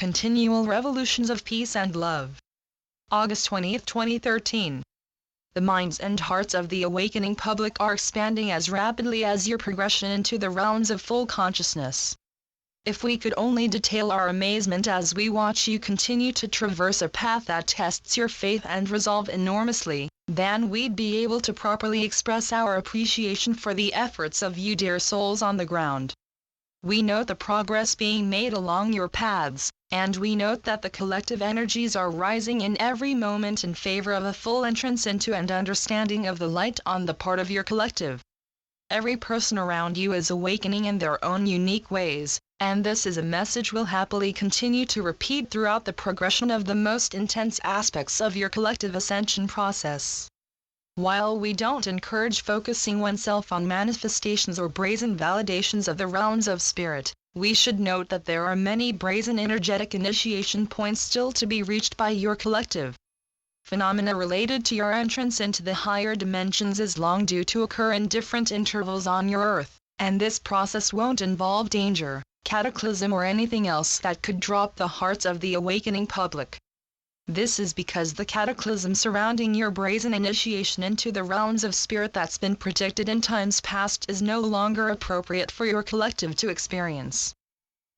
Continual Revolutions of Peace and Love. August 20, 2013. The minds and hearts of the awakening public are expanding as rapidly as your progression into the realms of full consciousness. If we could only detail our amazement as we watch you continue to traverse a path that tests your faith and resolve enormously, then we'd be able to properly express our appreciation for the efforts of you dear souls on the ground. We note the progress being made along your paths, and we note that the collective energies are rising in every moment in favor of a full entrance into and understanding of the light on the part of your collective. Every person around you is awakening in their own unique ways, and this is a message we'll happily continue to repeat throughout the progression of the most intense aspects of your collective ascension process. While we don't encourage focusing oneself on manifestations or brazen validations of the realms of spirit, we should note that there are many brazen energetic initiation points still to be reached by your collective. Phenomena related to your entrance into the higher dimensions is long due to occur in different intervals on your earth, and this process won't involve danger, cataclysm or anything else that could drop the hearts of the awakening public. This is because the cataclysm surrounding your brazen initiation into the realms of spirit that's been predicted in times past is no longer appropriate for your collective to experience.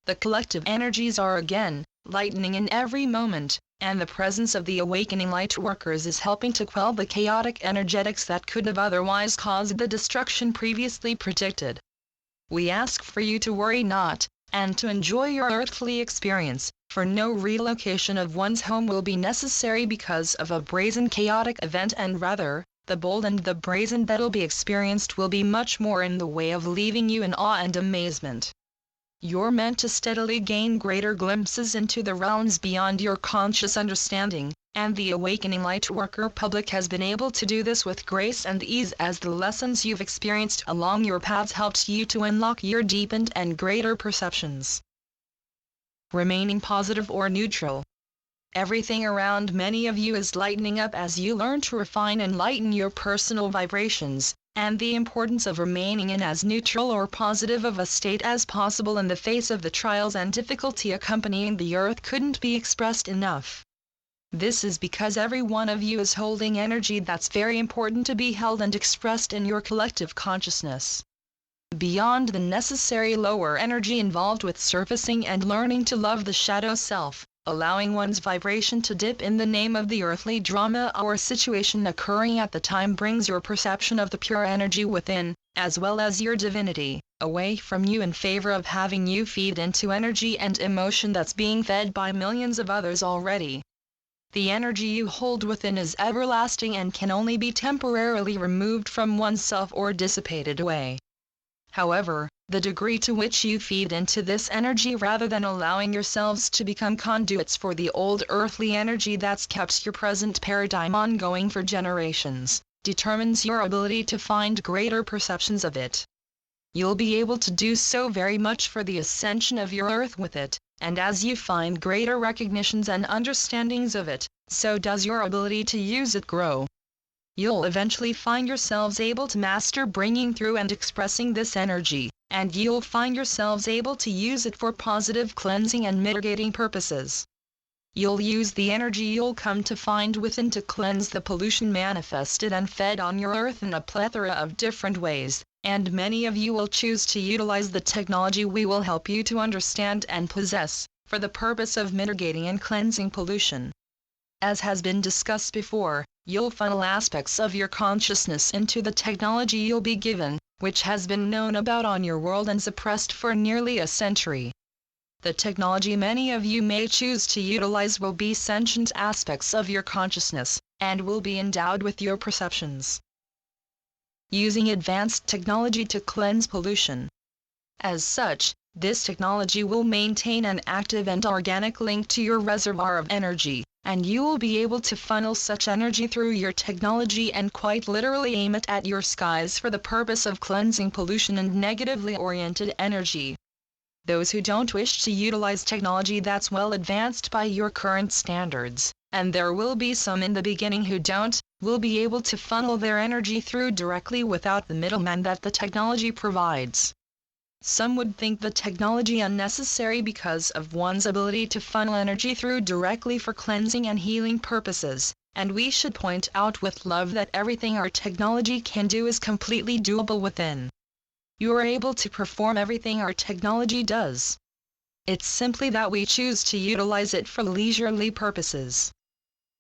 The collective energies are again lightening in every moment, and the presence of the awakening light workers is helping to quell the chaotic energetics that could have otherwise caused the destruction previously predicted. We ask for you to worry not, and to enjoy your earthly experience, for no relocation of one's home will be necessary because of a brazen chaotic event, and rather, the bold and the brazen that'll be experienced will be much more in the way of leaving you in awe and amazement. You're meant to steadily gain greater glimpses into the realms beyond your conscious understanding, and the awakening light worker public has been able to do this with grace and ease as the lessons you've experienced along your paths helped you to unlock your deepened and greater perceptions. Remaining positive or neutral. Everything around many of you is lightening up as you learn to refine and lighten your personal vibrations, and the importance of remaining in as neutral or positive of a state as possible in the face of the trials and difficulty accompanying the earth couldn't be expressed enough. This is because every one of you is holding energy that's very important to be held and expressed in your collective consciousness. Beyond the necessary lower energy involved with surfacing and learning to love the shadow self, allowing one's vibration to dip in the name of the earthly drama or situation occurring at the time brings your perception of the pure energy within, as well as your divinity, away from you in favor of having you feed into energy and emotion that's being fed by millions of others already. The energy you hold within is everlasting and can only be temporarily removed from oneself or dissipated away. However, the degree to which you feed into this energy rather than allowing yourselves to become conduits for the old earthly energy that's kept your present paradigm ongoing for generations, determines your ability to find greater perceptions of it. You'll be able to do so very much for the ascension of your earth with it, and as you find greater recognitions and understandings of it, so does your ability to use it grow. You'll eventually find yourselves able to master bringing through and expressing this energy, and you'll find yourselves able to use it for positive cleansing and mitigating purposes. You'll use the energy you'll come to find within to cleanse the pollution manifested and fed on your earth in a plethora of different ways, and many of you will choose to utilize the technology we will help you to understand and possess, for the purpose of mitigating and cleansing pollution. As has been discussed before, you'll funnel aspects of your consciousness into the technology you'll be given, which has been known about on your world and suppressed for nearly a century. The technology many of you may choose to utilize will be sentient aspects of your consciousness, and will be endowed with your perceptions. Using advanced technology to cleanse pollution. As such, this technology will maintain an active and organic link to your reservoir of energy, and you will be able to funnel such energy through your technology and quite literally aim it at your skies for the purpose of cleansing pollution and negatively oriented energy. Those who don't wish to utilize technology that's well advanced by your current standards, and there will be some in the beginning who don't, will be able to funnel their energy through directly without the middleman that the technology provides. Some would think the technology unnecessary because of one's ability to funnel energy through directly for cleansing and healing purposes, and we should point out with love that everything our technology can do is completely doable within. You are able to perform everything our technology does. It's simply that we choose to utilize it for leisurely purposes.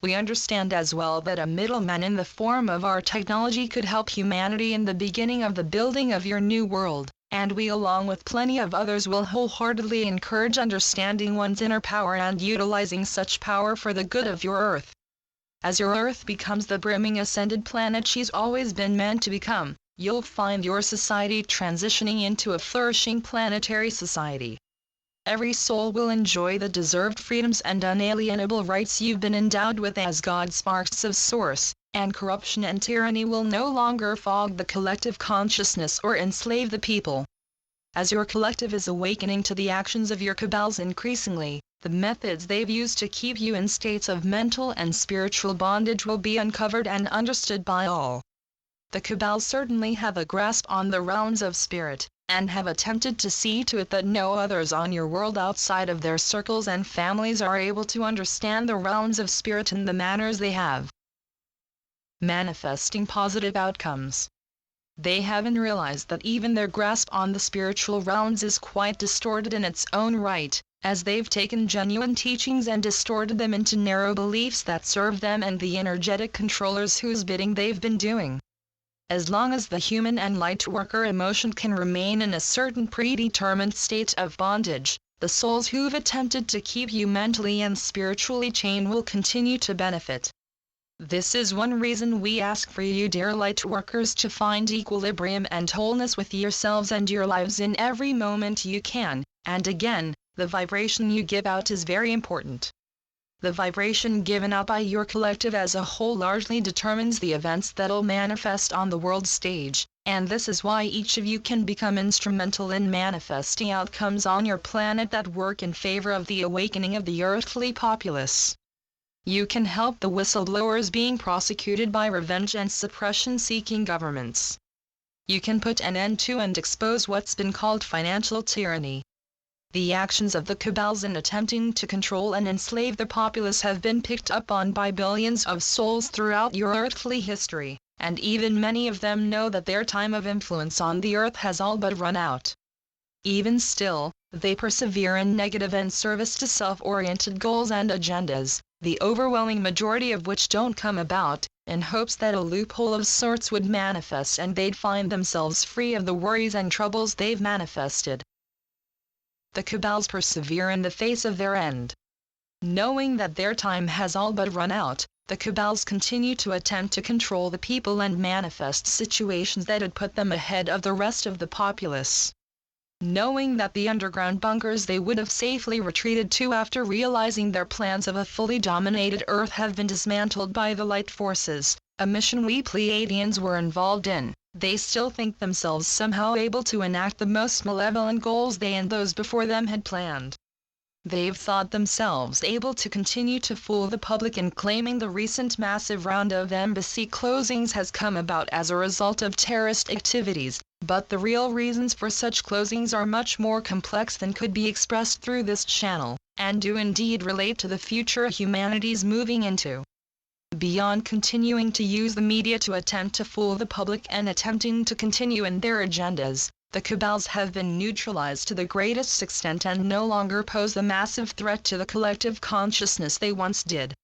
We understand as well that a middleman in the form of our technology could help humanity in the beginning of the building of your new world, and we along with plenty of others will wholeheartedly encourage understanding one's inner power and utilizing such power for the good of your Earth. As your Earth becomes the brimming ascended planet she's always been meant to become, you'll find your society transitioning into a flourishing planetary society. Every soul will enjoy the deserved freedoms and unalienable rights you've been endowed with as God's sparks of source, and corruption and tyranny will no longer fog the collective consciousness or enslave the people. As your collective is awakening to the actions of your cabals increasingly, the methods they've used to keep you in states of mental and spiritual bondage will be uncovered and understood by all. The cabals certainly have a grasp on the realms of spirit, and have attempted to see to it that no others on your world outside of their circles and families are able to understand the realms of spirit in the manners they have. Manifesting positive outcomes. They haven't realized that even their grasp on the spiritual realms is quite distorted in its own right, as they've taken genuine teachings and distorted them into narrow beliefs that serve them and the energetic controllers whose bidding they've been doing. As long as the human and light worker emotion can remain in a certain predetermined state of bondage, the souls who've attempted to keep you mentally and spiritually chained will continue to benefit. This is one reason we ask for you, dear light workers, to find equilibrium and wholeness with yourselves and your lives in every moment you can, and again, the vibration you give out is very important. The vibration given out by your collective as a whole largely determines the events that'll manifest on the world stage, and this is why each of you can become instrumental in manifesting outcomes on your planet that work in favor of the awakening of the earthly populace. You can help the whistleblowers being prosecuted by revenge and suppression-seeking governments. You can put an end to and expose what's been called financial tyranny. The actions of the cabals in attempting to control and enslave the populace have been picked up on by billions of souls throughout your earthly history, and even many of them know that their time of influence on the earth has all but run out. Even still, they persevere in negative and service to self-oriented goals and agendas, the overwhelming majority of which don't come about, in hopes that a loophole of sorts would manifest and they'd find themselves free of the worries and troubles they've manifested. The cabals persevere in the face of their end. Knowing that their time has all but run out, the cabals continue to attempt to control the people and manifest situations that would put them ahead of the rest of the populace. Knowing that the underground bunkers they would have safely retreated to after realizing their plans of a fully dominated Earth have been dismantled by the light forces, a mission we Pleiadians were involved in, they still think themselves somehow able to enact the most malevolent goals they and those before them had planned. They've thought themselves able to continue to fool the public in claiming the recent massive round of embassy closings has come about as a result of terrorist activities, but the real reasons for such closings are much more complex than could be expressed through this channel, and do indeed relate to the future humanity's moving into. Beyond continuing to use the media to attempt to fool the public and attempting to continue in their agendas, the cabals have been neutralized to the greatest extent and no longer pose the massive threat to the collective consciousness they once did.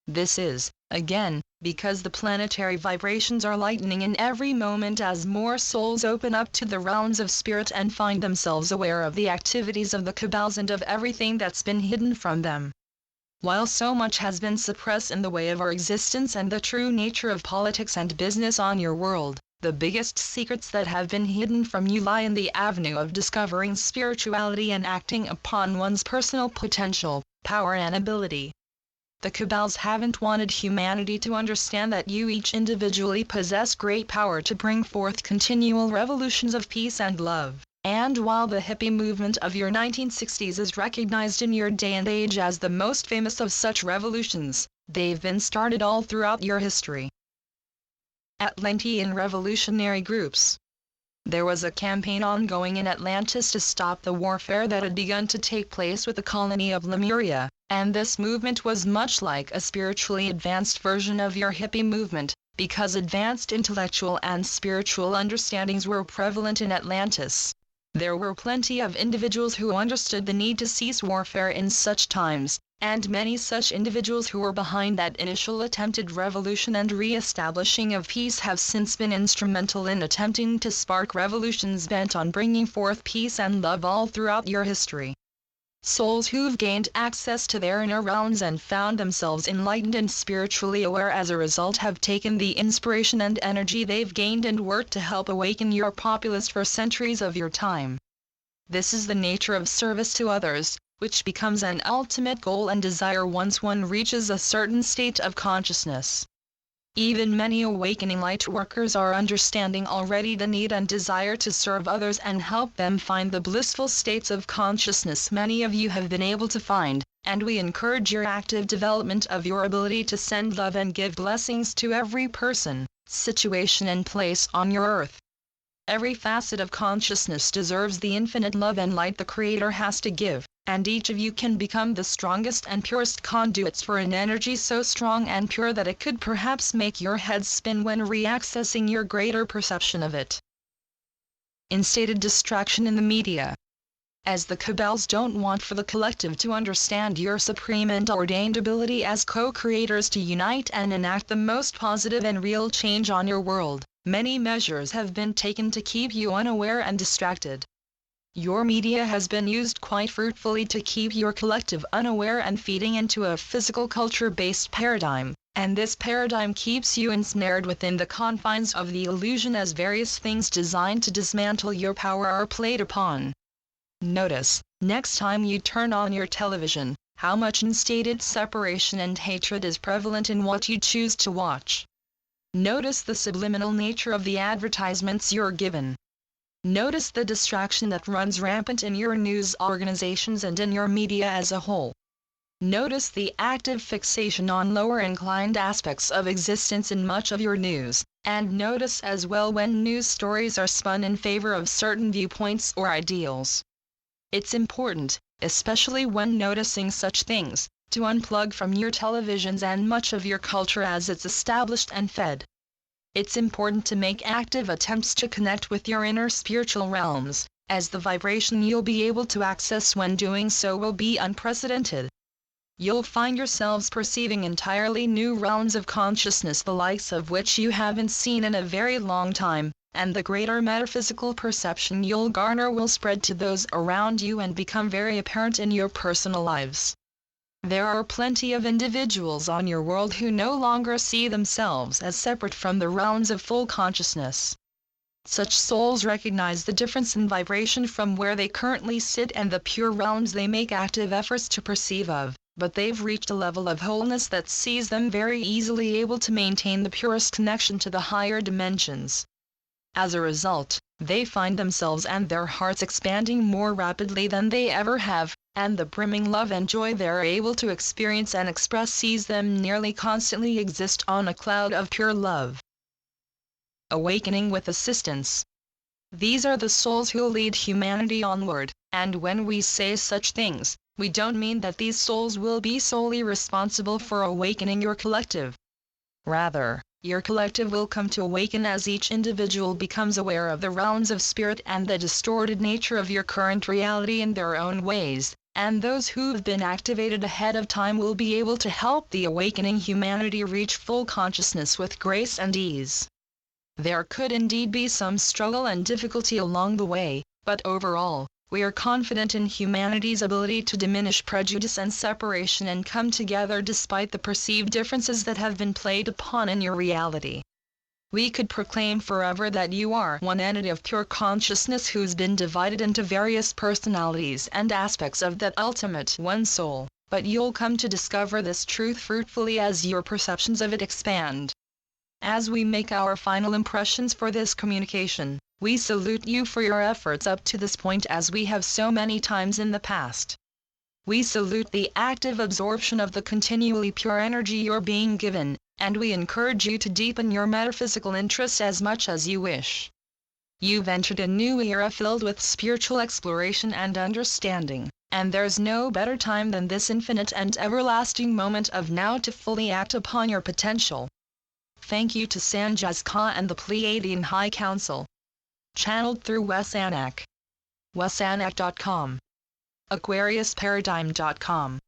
This is, again, because the planetary vibrations are lightening in every moment as more souls open up to the realms of spirit and find themselves aware of the activities of the cabals and of everything that's been hidden from them. While so much has been suppressed in the way of our existence and the true nature of politics and business on your world, the biggest secrets that have been hidden from you lie in the avenue of discovering spirituality and acting upon one's personal potential, power and ability. The cabals haven't wanted humanity to understand that you each individually possess great power to bring forth continual revolutions of peace and love. And while the hippie movement of your 1960s is recognized in your day and age as the most famous of such revolutions, they've been started all throughout your history. Atlantean revolutionary groups. There was a campaign ongoing in Atlantis to stop the warfare that had begun to take place with the colony of Lemuria, and this movement was much like a spiritually advanced version of your hippie movement, because advanced intellectual and spiritual understandings were prevalent in Atlantis. There were plenty of individuals who understood the need to cease warfare in such times, and many such individuals who were behind that initial attempted revolution and re-establishing of peace have since been instrumental in attempting to spark revolutions bent on bringing forth peace and love all throughout your history. Souls who've gained access to their inner realms and found themselves enlightened and spiritually aware as a result have taken the inspiration and energy they've gained and worked to help awaken your populace for centuries of your time. This is the nature of service to others, which becomes an ultimate goal and desire once one reaches a certain state of consciousness. Even many awakening light workers are understanding already the need and desire to serve others and help them find the blissful states of consciousness many of you have been able to find, and we encourage your active development of your ability to send love and give blessings to every person, situation and place on your earth. Every facet of consciousness deserves the infinite love and light the Creator has to give, and each of you can become the strongest and purest conduits for an energy so strong and pure that it could perhaps make your head spin when reaccessing your greater perception of it. Instated distraction in the media. As the cabals don't want for the collective to understand your supreme and ordained ability as co-creators to unite and enact the most positive and real change on your world, many measures have been taken to keep you unaware and distracted. Your media has been used quite fruitfully to keep your collective unaware and feeding into a physical culture-based paradigm, and this paradigm keeps you ensnared within the confines of the illusion as various things designed to dismantle your power are played upon. Notice, next time you turn on your television, how much instated separation and hatred is prevalent in what you choose to watch. Notice the subliminal nature of the advertisements you're given. Notice the distraction that runs rampant in your news organizations and in your media as a whole. Notice the active fixation on lower inclined aspects of existence in much of your news, and notice as well when news stories are spun in favor of certain viewpoints or ideals. It's important, especially when noticing such things, to unplug from your televisions and much of your culture as it's established and fed. It's important to make active attempts to connect with your inner spiritual realms, as the vibration you'll be able to access when doing so will be unprecedented. You'll find yourselves perceiving entirely new realms of consciousness the likes of which you haven't seen in a very long time, and the greater metaphysical perception you'll garner will spread to those around you and become very apparent in your personal lives. There are plenty of individuals on your world who no longer see themselves as separate from the realms of full consciousness. Such souls recognize the difference in vibration from where they currently sit and the pure realms they make active efforts to perceive of, but they've reached a level of wholeness that sees them very easily able to maintain the purest connection to the higher dimensions. As a result, they find themselves and their hearts expanding more rapidly than they ever have, and the brimming love and joy they're able to experience and express sees them nearly constantly exist on a cloud of pure love. Awakening with assistance. These are the souls who lead humanity onward, and when we say such things, we don't mean that these souls will be solely responsible for awakening your collective. Rather, your collective will come to awaken as each individual becomes aware of the realms of spirit and the distorted nature of your current reality in their own ways, and those who've been activated ahead of time will be able to help the awakening humanity reach full consciousness with grace and ease. There could indeed be some struggle and difficulty along the way, but overall, we are confident in humanity's ability to diminish prejudice and separation and come together despite the perceived differences that have been played upon in your reality. We could proclaim forever that you are one entity of pure consciousness who's been divided into various personalities and aspects of that ultimate one soul, but you'll come to discover this truth fruitfully as your perceptions of it expand. As we make our final impressions for this communication, we salute you for your efforts up to this point as we have so many times in the past. We salute the active absorption of the continually pure energy you're being given, and we encourage you to deepen your metaphysical interest as much as you wish. You've entered a new era filled with spiritual exploration and understanding, and there's no better time than this infinite and everlasting moment of now to fully act upon your potential. Thank you to SanJAsKa and the Pleiadian High Council. Channeled through WesAnak. WesAnak.com. AquariusParadigm.com